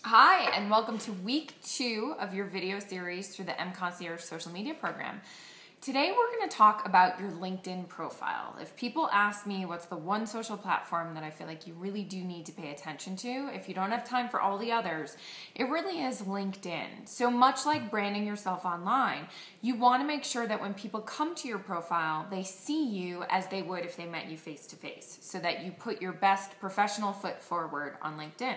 Hi, and welcome to week 2 of your video series through the mCon social media program. Today we're going to talk about your LinkedIn profile. If people ask me what's the one social platform that I feel like you really do need to pay attention to, if you don't have time for all the others, it really is LinkedIn. So much like branding yourself online, you want to make sure that when people come to your profile, they see you as they would if they met you face to face, so that you put your best professional foot forward on LinkedIn.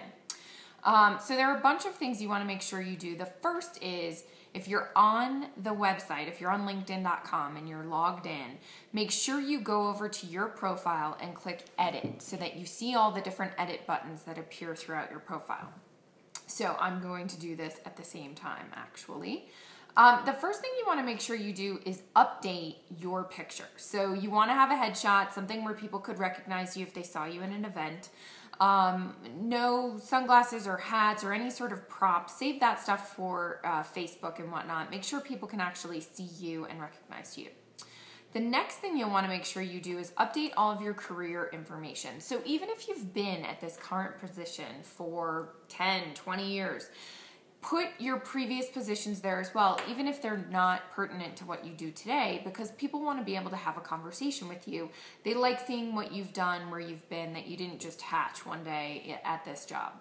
So there are a bunch of things you want to make sure you do. The first is, if you're on the website, if you're on linkedin.com and you're logged in, make sure you go over to your profile and click edit so that you see all the different edit buttons that appear throughout your profile. So I'm going to do this at the same time, actually. The first thing you want to make sure you do is update your picture. So you want to have a headshot, something where people could recognize you if they saw you in an event. No sunglasses or hats or any sort of prop. Save that stuff for Facebook and whatnot. Make sure people can actually see you and recognize you. The next thing you'll want to make sure you do is update all of your career information. So even if you've been at this current position for 10, 20 years, put your previous positions there as well, even if they're not pertinent to what you do today, because people want to be able to have a conversation with you. They like seeing what you've done, where you've been, that you didn't just hatch one day at this job.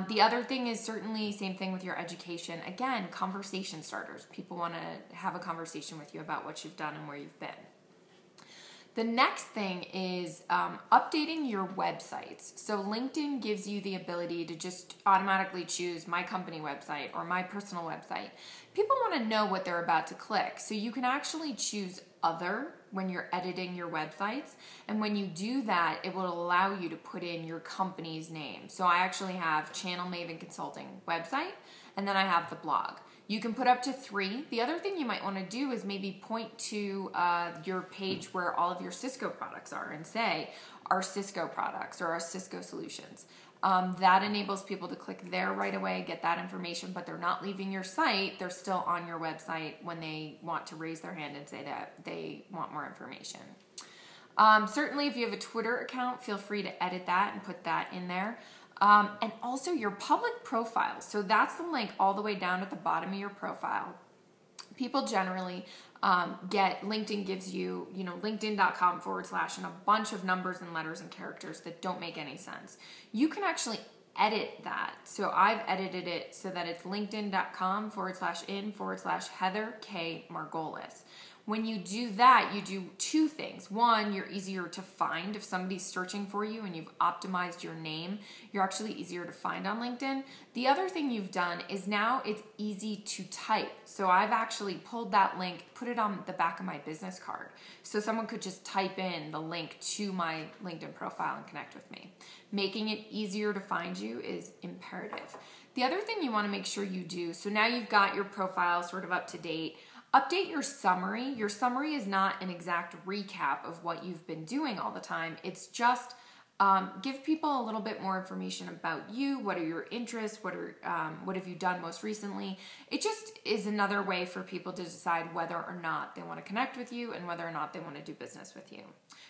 The other thing is certainly same thing with your education. Again, conversation starters. People want to have a conversation with you about what you've done and where you've been. The next thing is updating your websites. So LinkedIn gives you the ability to just automatically choose my company website or my personal website. People want to know what they're about to click. So you can actually choose other when you're editing your websites. And when you do that, it will allow you to put in your company's name. So I actually have Channel Maven Consulting website, and then I have the blog. You can put up to 3. The other thing you might want to do is maybe point to your page where all of your Cisco products are and say, our Cisco products or our Cisco solutions. That enables people to click there right away, get that information, but they're not leaving your site. They're still on your website when they want to raise their hand and say that they want more information. Certainly, if you have a Twitter account, feel free to edit that and put that in there. And also your public profile. So that's the link all the way down at the bottom of your profile. People generally get, LinkedIn gives you, linkedin.com / and a bunch of numbers and letters and characters that don't make any sense. You can actually edit that. So I've edited it so that it's linkedin.com / in / Heather K. Margolis. When you do that, you do 2 things. One, you're easier to find. If somebody's searching for you and you've optimized your name, you're actually easier to find on LinkedIn. The other thing you've done is now it's easy to type. So I've actually pulled that link, put it on the back of my business card. So someone could just type in the link to my LinkedIn profile and connect with me. Making it easier to find you is imperative. The other thing you want to make sure you do, so now you've got your profile sort of up to date, update your summary. Your summary is not an exact recap of what you've been doing all the time. It's just give people a little bit more information about you. What are your interests? What have you done most recently? It just is another way for people to decide whether or not they want to connect with you and whether or not they want to do business with you.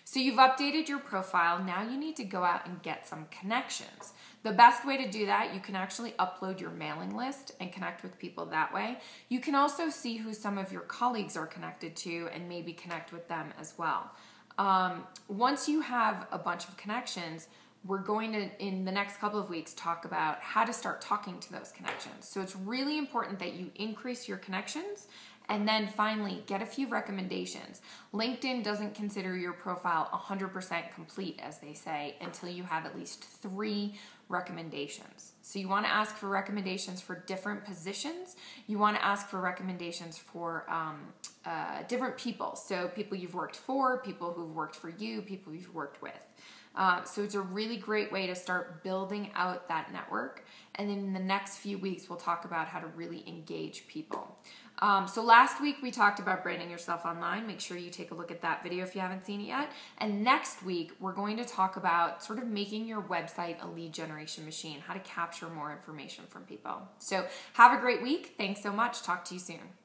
So you've updated your profile. Now you need to go out and get some connections. The best way to do that, you can actually upload your mailing list and connect with people that way. You can also see who some of your colleagues are connected to and maybe connect with them as well. Once you have a bunch of connections, we're going to, in the next couple of weeks, talk about how to start talking to those connections. So it's really important that you increase your connections and then finally get a few recommendations. LinkedIn doesn't consider your profile 100% complete, as they say, until you have at least 3 recommendations. So you want to ask for recommendations for different positions. You want to ask for recommendations for different people. So people you've worked for, people who've worked for you, people you've worked with. So it's a really great way to start building out that network. And then in the next few weeks, we'll talk about how to really engage people. So last week we talked about branding yourself online. Make sure you take a look at that video if you haven't seen it yet. And next week, we're going to talk about sort of making your website a lead generation machine, how to capture more information from people. So have a great week. Thanks so much. Talk to you soon.